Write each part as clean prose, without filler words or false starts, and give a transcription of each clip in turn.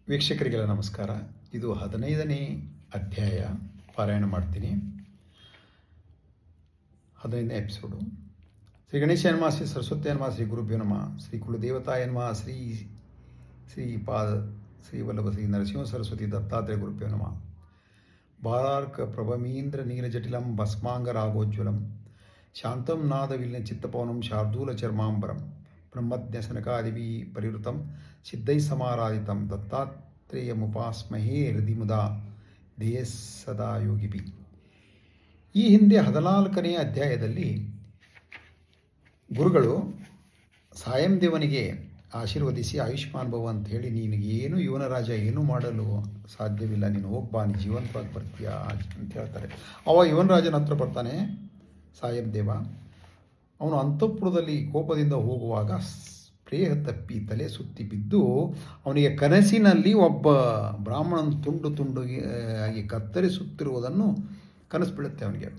ವೀಕ್ಷಕರಿಗೆಲ್ಲ ನಮಸ್ಕಾರ. ಇದು 15ನೇ ಅಧ್ಯಾಯ ಪಾರಾಯಣ ಮಾಡ್ತೀನಿ. 15ನೇ ಎಪಿಸೋಡು. ಶ್ರೀ ಗಣೇಶ ನಮಃ, ಶ್ರೀ ಸರಸ್ವತಿ ನಮಃ, ಶ್ರೀ ಗುರುಭ್ಯೋ ನಮಃ, ಶ್ರೀ ಕುಲದೇವತಾಯ ನಮಃ, ಶ್ರೀ ವಲ್ಲಭ ಶ್ರೀ ನರಸಿಂಹ ಸರಸ್ವತಿ ದತ್ತಾತ್ರೇಯ ಗುರುಭ್ಯೋ ನಮಃ. ಬಾಲಾರ್ಕ ಪ್ರಭಮೀಂದ್ರ ನೀಲಜಟಿಲಂ ಭಸ್ಮಾಂಗರಾಗೋಜ್ವಲಂ ಶಾಂತಂ ನಾದವಿಲ್ನ ಚಿತ್ತಪವನಂ ಶಾರ್ದೂಲ ಚರ್ಮಾಂಬರಂ ಬ್ರಹ್ಮಜ್ಞಸನಕಾದಿಭಿ ಪರಿವೃತಂ ಸಿದ್ಧೈ ಸಮಾರಾಧಿತಂ ದತ್ತಾತ್ರೇಯಮುಪಾಸ್ಮಹೇ ಹೃದಯ ಮುದಾ ದೇಹ ಸದಾ ಯೋಗಿಭಿ. ಈ ಹಿಂದೆ 14ನೇ ಅಧ್ಯಾಯದಲ್ಲಿ ಗುರುಗಳು ಸಾಯಂ ದೇವನಿಗೆ ಆಶೀರ್ವದಿಸಿ ಆಯುಷ್ಮಾನ್ ಭವ ಅಂತ ಹೇಳಿ, ನಿನಗೇನು ಇವನ ರಾಜ ಏನೂ ಮಾಡಲು ಸಾಧ್ಯವಿಲ್ಲ, ನೀನು ಹೋಗ್ಬಾ, ನೀನು ಜೀವಂತವಾಗಿ ಬರ್ತೀಯ ಅಂತ ಹೇಳ್ತಾರೆ. ಅವಾಗ ಇವನ ರಾಜನ ಹತ್ರ ಬರ್ತಾನೆ ಸಾಯಂ ದೇವ. ಅವನು ಅಂತಃಪುರದಲ್ಲಿ ಕೋಪದಿಂದ ಹೋಗುವಾಗ ಪ್ರೇಹ ತಪ್ಪಿ ತಲೆ ಸುತ್ತಿ ಬಿದ್ದು ಅವನಿಗೆ ಕನಸಿನಲ್ಲಿ ಒಬ್ಬ ಬ್ರಾಹ್ಮಣನ ತುಂಡು ಆಗಿ ಕತ್ತರಿಸುತ್ತಿರುವುದನ್ನು ಕನಸು ಬೀಳುತ್ತೆ. ಅವನಿಗೆ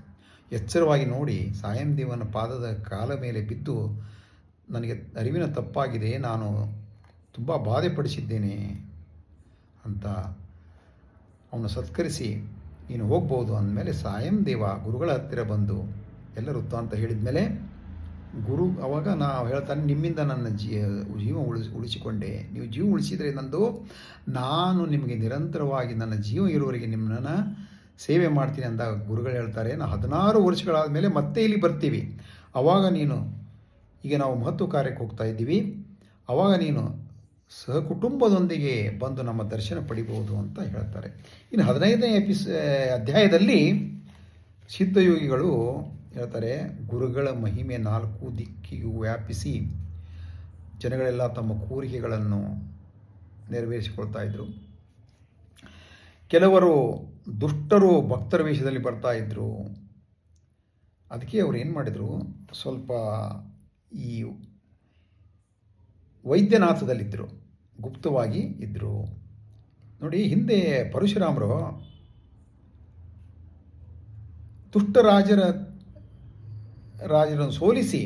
ಎಚ್ಚರವಾಗಿ ನೋಡಿ ಸಾಯಂ ದೇವನ ಪಾದದ ಕಾಲ ಮೇಲೆ ಬಿದ್ದು, ನನಗೆ ಅರಿವಿನ ತಪ್ಪಾಗಿದೆ, ನಾನು ತುಂಬ ಬಾಧೆಪಡಿಸಿದ್ದೇನೆ ಅಂತ ಅವನು ಸತ್ಕರಿಸಿ ನೀನು ಹೋಗ್ಬೋದು ಅಂದಮೇಲೆ ಸಾಯಂ ದೇವ ಗುರುಗಳ ಹತ್ತಿರ ಬಂದು ಎಲ್ಲ ವೃತ್ತಾಂತ ಹೇಳಿದ ಮೇಲೆ ಗುರು ಅವಾಗ ನಾವು ಹೇಳ್ತಾನೆ, ನಿಮ್ಮಿಂದ ನನ್ನ ಜೀವ ಉಳಿಸಿಕೊಂಡೆ, ನೀವು ಜೀವ ಉಳಿಸಿದರೆ ನಾನು ನಿಮಗೆ ನಿರಂತರವಾಗಿ ನನ್ನ ಜೀವ ಇರುವವರೆಗೆ ನಿಮ್ಮನ್ನು ಸೇವೆ ಮಾಡ್ತೀನಿ ಅಂತ ಗುರುಗಳು ಹೇಳ್ತಾರೆ. 16 ವರ್ಷಗಳಾದ ಮೇಲೆ ಮತ್ತೆ ಇಲ್ಲಿ ಬರ್ತೀವಿ, ಆವಾಗ ನೀನು, ಈಗ ನಾವು ಮಹತ್ವ ಕಾರ್ಯಕ್ಕೆ ಹೋಗ್ತಾ ಇದ್ದೀವಿ, ಆವಾಗ ನೀನು ಸಹಕುಟುಂಬದೊಂದಿಗೆ ಬಂದು ನಮ್ಮ ದರ್ಶನ ಪಡಿಬೋದು ಅಂತ ಹೇಳ್ತಾರೆ. ಇನ್ನು 15ನೇ ಅಧ್ಯಾಯದಲ್ಲಿ ಸಿದ್ಧಯೋಗಿಗಳು ಹೇಳ್ತಾರೆ, ಗುರುಗಳ ಮಹಿಮೆ 4 ದಿಕ್ಕಿಗೂ ವ್ಯಾಪಿಸಿ ಜನಗಳೆಲ್ಲ ತಮ್ಮ ಕೋರಿಕೆಗಳನ್ನು ನೆರವೇರಿಸಿಕೊಳ್ತಾ ಇದ್ದರು. ಕೆಲವರು ದುಷ್ಟರು ಭಕ್ತರ ವೇಷದಲ್ಲಿ ಬರ್ತಾ ಇದ್ದರು. ಅದಕ್ಕೆ ಅವರು ಏನು ಮಾಡಿದರು, ಸ್ವಲ್ಪ ಈ ವೈದ್ಯನಾಥದಲ್ಲಿದ್ದರು, ಗುಪ್ತವಾಗಿ ಇದ್ದರು. ನೋಡಿ, ಹಿಂದೆ ಪರಶುರಾಮರು ದುಷ್ಟ ರಾಜರನ್ನು ಸೋಲಿಸಿ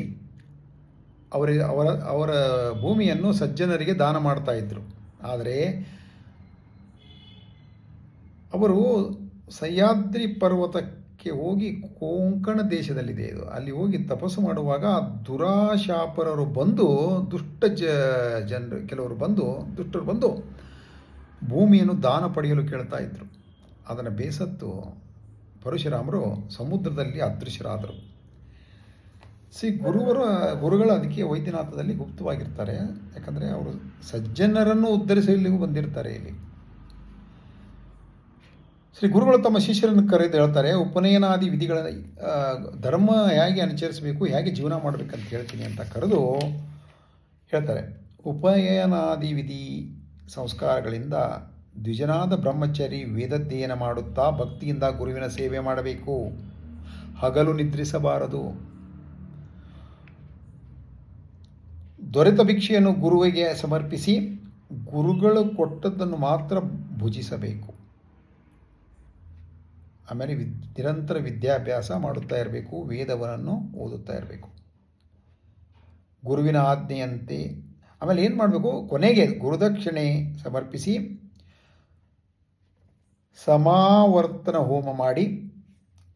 ಅವರ ಭೂಮಿಯನ್ನು ಸಜ್ಜನರಿಗೆ ದಾನ ಮಾಡ್ತಾ ಇದ್ದರು. ಆದರೆ ಅವರು ಸಹ್ಯಾದ್ರಿ ಪರ್ವತಕ್ಕೆ ಹೋಗಿ, ಕೊಂಕಣ ದೇಶದಲ್ಲಿದೆ ಇದು, ಅಲ್ಲಿ ಹೋಗಿ ತಪಸ್ಸು ಮಾಡುವಾಗ ದುರಾಶಾಪರರು ಬಂದು, ಕೆಲವರು ಬಂದು ದುಷ್ಟರು ಬಂದು ಭೂಮಿಯನ್ನು ದಾನ ಪಡೆಯಲು ಕೇಳ್ತಾ ಇದ್ದರು. ಅದನ್ನು ಬೇಸತ್ತು ಪರಶುರಾಮರು ಸಮುದ್ರದಲ್ಲಿ ಅದೃಶ್ಯರಾದರು. ಗುರುಗಳು ಅದಕ್ಕೆ ವೈದ್ಯನಾಥದಲ್ಲಿ ಗುಪ್ತವಾಗಿರ್ತಾರೆ, ಯಾಕಂದರೆ ಅವರು ಸಜ್ಜನರನ್ನು ಉದ್ಧರಿಸಲಿಗೂ ಬಂದಿರ್ತಾರೆ. ಇಲ್ಲಿ ಶ್ರೀ ಗುರುಗಳು ತಮ್ಮ ಶಿಷ್ಯರನ್ನು ಕರೆದು ಹೇಳ್ತಾರೆ, ಉಪನಯನಾದಿ ವಿಧಿಗಳ ಧರ್ಮ ಹೇಗೆ ಅನುಸರಿಸಬೇಕು, ಹೇಗೆ ಜೀವನ ಮಾಡಬೇಕಂತ ಹೇಳ್ತೀನಿ ಅಂತ ಕರೆದು ಹೇಳ್ತಾರೆ. ಉಪನಯನಾದಿ ವಿಧಿ ಸಂಸ್ಕಾರಗಳಿಂದ ದ್ವಿಜನಾದ ಬ್ರಹ್ಮಚಾರಿ ವೇದಾಧ್ಯಯನ ಮಾಡುತ್ತಾ ಭಕ್ತಿಯಿಂದ ಗುರುವಿನ ಸೇವೆ ಮಾಡಬೇಕು, ಹಗಲು ನಿದ್ರಿಸಬಾರದು, ದೊರೆತ ಭಿಕ್ಷೆಯನ್ನು ಗುರುವಿಗೆ ಸಮರ್ಪಿಸಿ ಗುರುಗಳು ಕೊಟ್ಟದ್ದನ್ನು ಮಾತ್ರ ಭುಜಿಸಬೇಕು. ಆಮೇಲೆ ನಿರಂತರ ವಿದ್ಯಾಭ್ಯಾಸ ಮಾಡುತ್ತಾ ಇರಬೇಕು, ವೇದವನ್ನು ಓದುತ್ತಾ ಇರಬೇಕು, ಗುರುವಿನ ಆಜ್ಞೆಯಂತೆ. ಆಮೇಲೆ ಏನು ಮಾಡಬೇಕು, ಕೊನೆಗೆ ಗುರುದಕ್ಷಿಣೆ ಸಮರ್ಪಿಸಿ ಸಮಾವರ್ತನ ಹೋಮ ಮಾಡಿ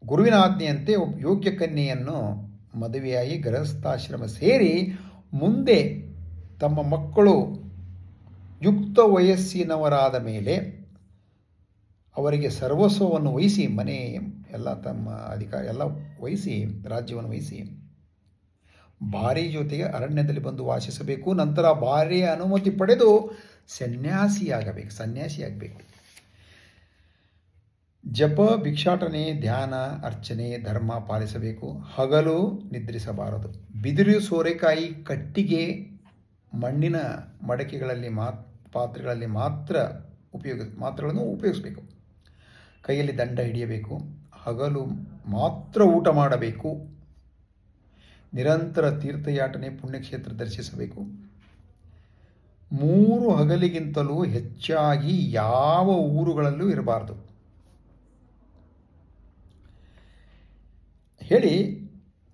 ಗುರುವಿನ ಆಜ್ಞೆಯಂತೆ ಯೋಗ್ಯ ಕನ್ಯೆಯನ್ನು ಮದುವೆಯಾಗಿ ಗೃಹಸ್ಥಾಶ್ರಮ ಸೇರಿ ಮುಂದೆ ತಮ್ಮ ಮಕ್ಕಳು ಯುಕ್ತ ವಯಸ್ಸಿನವರಾದ ಮೇಲೆ ಅವರಿಗೆ ಸರ್ವಸ್ವವನ್ನು ವಹಿಸಿ, ಮನೆ ಎಲ್ಲ ತಮ್ಮ ಅಧಿಕಾರ ಎಲ್ಲ ವಹಿಸಿ, ರಾಜ್ಯವನ್ನು ವಹಿಸಿ ಭಾರ್ಯ ಜೊತೆಗೆ ಅರಣ್ಯದಲ್ಲಿ ಬಂದು ವಾಸಿಸಬೇಕು. ನಂತರ ಭಾರ್ಯೆಯ ಅನುಮತಿ ಪಡೆದು ಸನ್ಯಾಸಿಯಾಗಬೇಕು. ಜಪ, ಭಿಕ್ಷಾಟನೆ, ಧ್ಯಾನ, ಅರ್ಚನೆ, ಧರ್ಮ ಪಾಲಿಸಬೇಕು. ಹಗಲು ನಿದ್ರಿಸಬಾರದು. ಬಿದಿರು, ಸೋರೆಕಾಯಿ, ಕಟ್ಟಿಗೆ, ಮಣ್ಣಿನ ಮಡಕೆಗಳಲ್ಲಿ ಪಾತ್ರೆಗಳಲ್ಲಿ ಮಾತ್ರಗಳನ್ನು ಉಪಯೋಗಿಸಬೇಕು. ಕೈಯಲ್ಲಿ ದಂಡ ಹಿಡಿಯಬೇಕು. ಹಗಲು ಮಾತ್ರ ಊಟ ಮಾಡಬೇಕು. ನಿರಂತರ ತೀರ್ಥಯಾಟನೆ, ಪುಣ್ಯಕ್ಷೇತ್ರ ದರ್ಶಿಸಬೇಕು. 3 ಹಗಲಿಗಿಂತಲೂ ಹೆಚ್ಚಾಗಿ ಯಾವ ಊರುಗಳಲ್ಲೂ ಇರಬಾರದು ಹೇಳಿ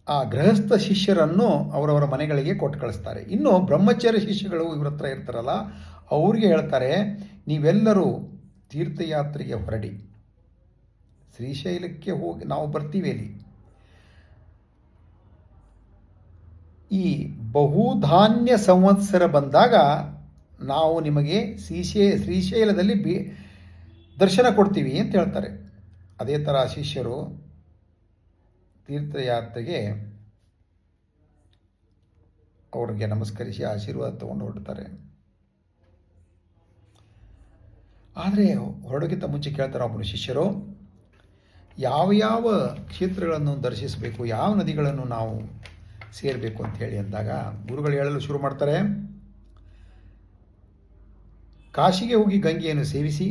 ಆ ಗೃಹಸ್ಥ ಶಿಷ್ಯರನ್ನು ಅವರವರ ಮನೆಗಳಿಗೆ ಕೊಟ್ಟು ಕಳಿಸ್ತಾರೆ. ಇನ್ನು ಬ್ರಹ್ಮಚಾರ್ಯ ಶಿಷ್ಯಗಳು ಇವ್ರ ಹತ್ರ ಇರ್ತಾರಲ್ಲ, ಅವ್ರಿಗೆ ಹೇಳ್ತಾರೆ, ನೀವೆಲ್ಲರೂ ತೀರ್ಥಯಾತ್ರೆಗೆ ಹೊರಡಿ. ಶ್ರೀಶೈಲಕ್ಕೆ ಹೋಗಿ ನಾವು ಬರ್ತೀವಿ. ಅಲ್ಲಿ ಈ ಬಹುಧಾನ್ಯ ಸಂವತ್ಸರ ಬಂದಾಗ ನಾವು ನಿಮಗೆ ಶ್ರೀಶೈಲದಲ್ಲಿ ದರ್ಶನ ಕೊಡ್ತೀವಿ ಅಂತ ಹೇಳ್ತಾರೆ. ಅದೇ ಥರ ಶಿಷ್ಯರು ತೀರ್ಥಯಾತ್ರೆಗೆ ಅವ್ರಿಗೆ ನಮಸ್ಕರಿಸಿ ಆಶೀರ್ವಾದ ತಗೊಂಡು ಹೊರಡ್ತಾರೆ. ಆದರೆ ಹೊರಡೋಕ್ಕಿಂತ ಮುಂಚೆ ಕೇಳ್ತಾರೆ ಒಬ್ಬರು ಶಿಷ್ಯರು, ಯಾವ ಯಾವ ಕ್ಷೇತ್ರಗಳನ್ನು ದರ್ಶಿಸಬೇಕು, ಯಾವ ನದಿಗಳನ್ನು ನಾವು ಸೇರಬೇಕು ಅಂತ ಹೇಳಿ ಅಂದಾಗ ಗುರುಗಳು ಹೇಳಲು ಶುರು ಮಾಡ್ತಾರೆ. ಕಾಶಿಗೆ ಹೋಗಿ ಗಂಗೆಯನ್ನು ಸೇವಿಸಿ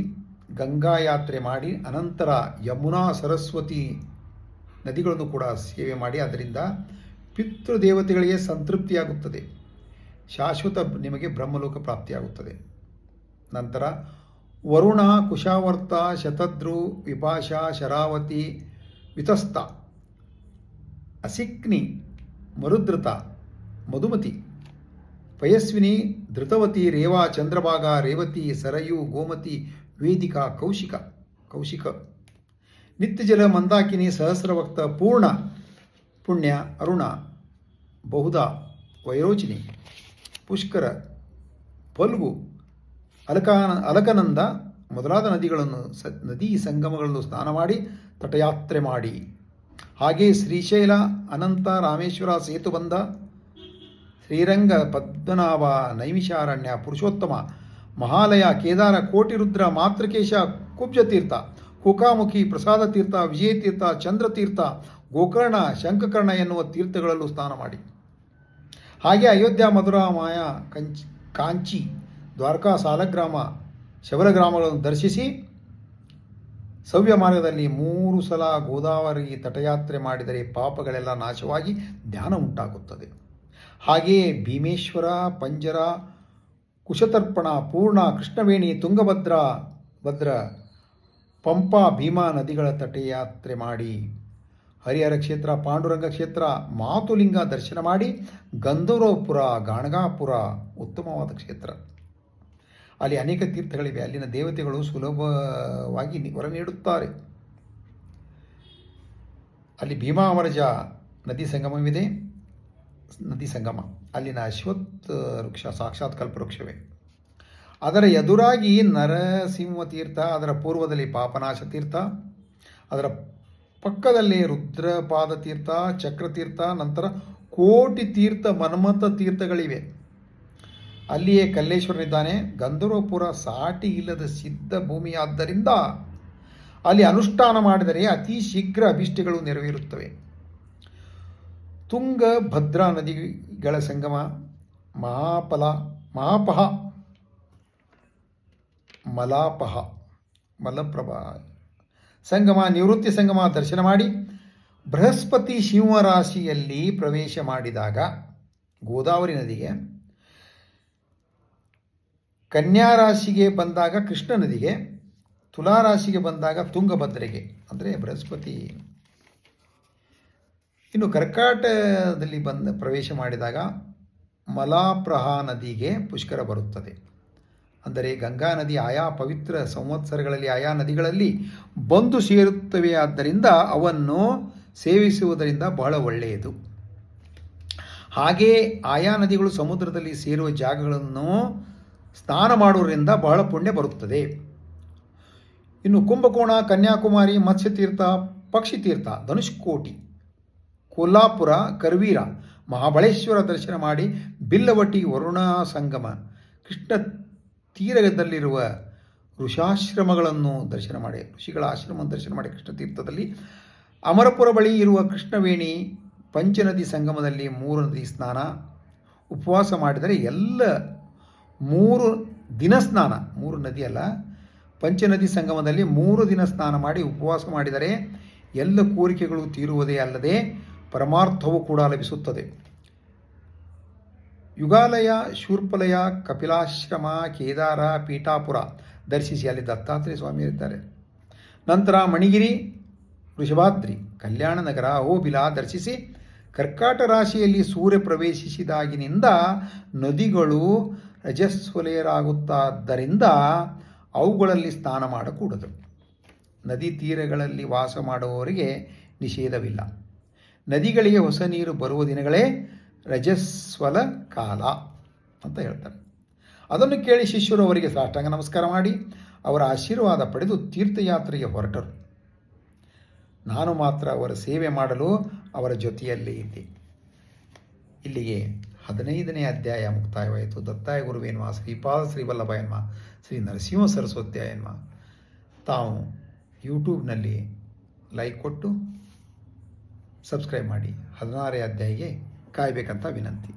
ಗಂಗಾ ಯಾತ್ರೆ ಮಾಡಿ ಅನಂತರ ಯಮುನಾ ಸರಸ್ವತಿ ನದಿಗಳನ್ನು ಕೂಡ ಸೇವೆ ಮಾಡಿ ಅದರಿಂದ ಪಿತೃದೇವತೆಗಳಿಗೆ ಸಂತೃಪ್ತಿಯಾಗುತ್ತದೆ, ಶಾಶ್ವತ ನಿಮಗೆ ಬ್ರಹ್ಮಲೋಕ ಪ್ರಾಪ್ತಿಯಾಗುತ್ತದೆ. ನಂತರ ವರುಣ, ಕುಶಾವರ್ತ, ಶತದ್ರು, ವಿಪಾಶ, ಶರಾವತಿ, ವಿತಸ್ತ, ಅಸಿಕ್ನಿ, ಮರುದ್ರತ, ಮಧುಮತಿ, ಪಯಸ್ವಿನಿ, ಧೃತವತಿ, ರೇವಾ, ಚಂದ್ರಭಾಗ, ರೇವತಿ, ಸರಯು, ಗೋಮತಿ, ವೇದಿಕಾ, ಕೌಶಿಕ, ನಿತ್ಯಜಲ, ಮಂದಾಕಿನಿ, ಸಹಸ್ರವಕ್ತ, ಪೂರ್ಣ, ಪುಣ್ಯ, ಅರುಣ, ಬಹುಧ, ವೈರೋಚಿನಿ, ಪುಷ್ಕರ, ಫಲ್ಗು, ಅಲಕನಂದ ಮೊದಲಾದ ನದಿ ಸಂಗಮಗಳನ್ನು ಸ್ನಾನ ಮಾಡಿ ತಟಯಾತ್ರೆ ಮಾಡಿ. ಹಾಗೆ ಶ್ರೀಶೈಲ, ಅನಂತ, ರಾಮೇಶ್ವರ, ಸೇತುಬಂಧ, ಶ್ರೀರಂಗ, ಪದ್ಮನಾಭ, ನೈಮಿಷಾರಣ್ಯ, ಪುರುಷೋತ್ತಮ, ಮಹಾಲಯ, ಕೇದಾರ, ಕೋಟಿರುದ್ರ, ಮಾತೃಕೇಶ, ಕುಬ್ಜತೀರ್ಥ, ಕುಕಾಮುಖಿ, ಪ್ರಸಾದ ತೀರ್ಥ, ವಿಜಯತೀರ್ಥ, ಚಂದ್ರತೀರ್ಥ, ಗೋಕರ್ಣ, ಶಂಖಕರ್ಣ ಎನ್ನುವ ತೀರ್ಥಗಳಲ್ಲೂ ಸ್ನಾನ ಮಾಡಿ. ಹಾಗೆ ಅಯೋಧ್ಯ, ಮಧುರಾ, ಮಾಯಾ, ಕಾಂಚಿ, ದ್ವಾರಕಾ, ಸಾಲಗ್ರಾಮ, ಶಬರಗ್ರಾಮಗಳನ್ನು ದರ್ಶಿಸಿ ಸವ್ಯ ಮಾರ್ಗದಲ್ಲಿ 3 ಸಲ ಗೋದಾವರಿ ತಟಯಾತ್ರೆ ಮಾಡಿದರೆ ಪಾಪಗಳೆಲ್ಲ ನಾಶವಾಗಿ ಜ್ಞಾನ ಉಂಟಾಗುತ್ತದೆ. ಹಾಗೆಯೇ ಭೀಮೇಶ್ವರ, ಪಂಜರ, ಕುಶತರ್ಪಣ, ಪೂರ್ಣ, ಕೃಷ್ಣವೇಣಿ, ತುಂಗಭದ್ರ, ಪಂಪಾ, ಭೀಮಾ ನದಿಗಳ ತಟಯಾತ್ರೆ ಮಾಡಿ ಹರಿಹರ ಕ್ಷೇತ್ರ, ಪಾಂಡುರಂಗ ಕ್ಷೇತ್ರ, ಮಾತುಲಿಂಗ ದರ್ಶನ ಮಾಡಿ ಗಂಧರ್ವಪುರ, ಗಾಣಗಾಪುರ ಉತ್ತಮವಾದ ಕ್ಷೇತ್ರ. ಅಲ್ಲಿ ಅನೇಕ ತೀರ್ಥಗಳಿವೆ. ಅಲ್ಲಿನ ದೇವತೆಗಳು ಸುಲಭವಾಗಿ ವರ ನೀಡುತ್ತಾರೆ. ಅಲ್ಲಿ ಭೀಮಾವರಜ ನದಿ ಸಂಗಮವಿದೆ. ಅಲ್ಲಿನ ಅಶ್ವತ್ಥ ವೃಕ್ಷ ಸಾಕ್ಷಾತ್ ಕಲ್ಪವೃಕ್ಷವೇ. ಅದರ ಎದುರಾಗಿ ನರಸಿಂಹ ತೀರ್ಥ, ಅದರ ಪೂರ್ವದಲ್ಲಿ ಪಾಪನಾಶ ತೀರ್ಥ, ಅದರ ಪಕ್ಕದಲ್ಲಿ ರುದ್ರಪಾದ ತೀರ್ಥ, ಚಕ್ರತೀರ್ಥ, ನಂತರ ಕೋಟಿ ತೀರ್ಥ, ಮನ್ಮಥ ತೀರ್ಥಗಳಿವೆ. ಅಲ್ಲಿಯೇ ಕಲ್ಲೇಶ್ವರನಿದ್ದಾನೆ. ಗಂಧರ್ವಪುರ ಸಾಟಿ ಇಲ್ಲದ ಸಿದ್ಧ ಭೂಮಿಯಾದ್ದರಿಂದ ಅಲ್ಲಿ ಅನುಷ್ಠಾನ ಮಾಡಿದರೆ ಅತಿ ಶೀಘ್ರ ಅಭಿಷ್ಟಗಳು ನೆರವೇರುತ್ತವೆ. ತುಂಗ, ಭದ್ರಾ ನದಿಗಳ ಸಂಗಮ, ಮಲಪ್ರಭಾ ಸಂಗಮ, ನಿವೃತ್ತಿ ಸಂಗಮ ದರ್ಶನ ಮಾಡಿ ಬೃಹಸ್ಪತಿ ಸಿಂಹರಾಶಿಯಲ್ಲಿ ಪ್ರವೇಶ ಮಾಡಿದಾಗ ಗೋದಾವರಿ ನದಿಗೆ, ಕನ್ಯಾ ರಾಶಿಗೆ ಬಂದಾಗ ಕೃಷ್ಣ ನದಿಗೆ, ತುಲಾರಾಶಿಗೆ ಬಂದಾಗ ತುಂಗಭದ್ರೆಗೆ ಅಂದರೆ ಬೃಹಸ್ಪತಿ. ಇನ್ನು ಕರ್ಕಾಟಕದಲ್ಲಿ ಪ್ರವೇಶ ಮಾಡಿದಾಗ ಮಲಾಪ್ರಹಾ ನದಿಗೆ ಪುಷ್ಕರ ಬರುತ್ತದೆ. ಅಂದರೆ ಗಂಗಾ ನದಿ ಆಯಾ ಪವಿತ್ರ ಸಂವತ್ಸರಗಳಲ್ಲಿ ಆಯಾ ನದಿಗಳಲ್ಲಿ ಬಂದು ಸೇರುತ್ತವೆ. ಆದ್ದರಿಂದ ಅವನ್ನು ಸೇವಿಸುವುದರಿಂದ ಬಹಳ ಒಳ್ಳೆಯದು. ಹಾಗೆಯೇ ಆಯಾ ನದಿಗಳು ಸಮುದ್ರದಲ್ಲಿ ಸೇರುವ ಜಾಗಗಳನ್ನು ಸ್ನಾನ ಮಾಡುವುದರಿಂದ ಬಹಳ ಪುಣ್ಯ ಬರುತ್ತದೆ. ಇನ್ನು ಕುಂಭಕೋಣ, ಕನ್ಯಾಕುಮಾರಿ, ಮತ್ಸ್ಯತೀರ್ಥ, ಪಕ್ಷಿತೀರ್ಥ, ಧನುಷ್ಕೋಟಿ, ಕೊಲ್ಲಾಪುರ, ಕರ್ವೀರ, ಮಹಾಬಳೇಶ್ವರ ದರ್ಶನ ಮಾಡಿ ಬಿಲ್ಲವಟಿ, ವರುಣ ಸಂಗಮ, ಕೃಷ್ಣ ತೀರದಲ್ಲಿರುವ ಋಷಿಗಳ ಆಶ್ರಮವನ್ನು ದರ್ಶನ ಮಾಡಿ ಕೃಷ್ಣ ತೀರ್ಥದಲ್ಲಿ, ಅಮರಪುರ ಬಳಿ ಇರುವ ಕೃಷ್ಣವೇಣಿ, ಪಂಚನದಿ ಸಂಗಮದಲ್ಲಿ 3 ನದಿ ಸ್ನಾನ, ಉಪವಾಸ ಮಾಡಿದರೆ ಎಲ್ಲ 3 ದಿನ ಸ್ನಾನ, 3 ನದಿ ಅಲ್ಲ, ಪಂಚನದಿ ಸಂಗಮದಲ್ಲಿ 3 ದಿನ ಸ್ನಾನ ಮಾಡಿ ಉಪವಾಸ ಮಾಡಿದರೆ ಎಲ್ಲ ಕೋರಿಕೆಗಳು ತೀರುವುದೇ ಅಲ್ಲದೆ ಪರಮಾರ್ಥವೂ ಕೂಡ ಲಭಿಸುತ್ತದೆ. ಯುಗಾಲಯ, ಶೂರ್ಪಲಯ, ಕಪಿಲಾಶ್ರಮ, ಕೇದಾರ, ಪೀಠಾಪುರ ದರ್ಶಿಸಿ ಅಲ್ಲಿ ದತ್ತಾತ್ರೇಯ ಸ್ವಾಮಿ ಇರ್ತಾರೆ. ನಂತರ ಮಣಿಗಿರಿ, ವೃಷಭಾದ್ರಿ, ಕಲ್ಯಾಣ ನಗರ, ಅಹೋಬಿಲ ದರ್ಶಿಸಿ ಕರ್ಕಾಟ ರಾಶಿಯಲ್ಲಿ ಸೂರ್ಯ ಪ್ರವೇಶಿಸಿದಾಗಿನಿಂದ ನದಿಗಳು ರಜಸ್ವಲಯರಾಗುತ್ತಾದ್ದರಿಂದ ಅವುಗಳಲ್ಲಿ ಸ್ನಾನ ಮಾಡಕೂಡದು. ನದಿ ತೀರಗಳಲ್ಲಿ ವಾಸ ಮಾಡುವವರಿಗೆ ನಿಷೇಧವಿಲ್ಲ. ನದಿಗಳಿಗೆ ಹೊಸ ನೀರು ಬರುವ ದಿನಗಳೇ ರಜಸ್ವಲ ಕಾಲ ಅಂತ ಹೇಳ್ತಾರೆ. ಅದನ್ನು ಕೇಳಿ ಶಿಷ್ಯರು ಅವರಿಗೆ ಸಾಷ್ಟಾಂಗ ನಮಸ್ಕಾರ ಮಾಡಿ ಅವರ ಆಶೀರ್ವಾದ ಪಡೆದು ತೀರ್ಥಯಾತ್ರೆಗೆ ಹೊರಟರು. ನಾನು ಮಾತ್ರ ಅವರ ಸೇವೆ ಮಾಡಲು ಅವರ ಜೊತೆಯಲ್ಲೇ ಇದ್ದೆ. ಇಲ್ಲಿಗೆ 15ನೇ ಅಧ್ಯಾಯ ಮುಕ್ತಾಯವಾಯಿತು. ದತ್ತಾಯ ಗುರುವೇನ್ಮ, ಶ್ರೀಪಾದ ಶ್ರೀವಲ್ಲಭಯನ್ಮ, ಶ್ರೀ ನರಸಿಂಹ ಸರಸ್ವತ್ಯಾಯನ್ಮ. ತಾವು ಯೂಟ್ಯೂಬ್ನಲ್ಲಿ ಲೈಕ್ ಕೊಟ್ಟು ಸಬ್ಸ್ಕ್ರೈಬ್ ಮಾಡಿ 16ನೇ ಅಧ್ಯಾಯಿಗೆ ಕಾಯಬೇಕಂತ ವಿನಂತಿ.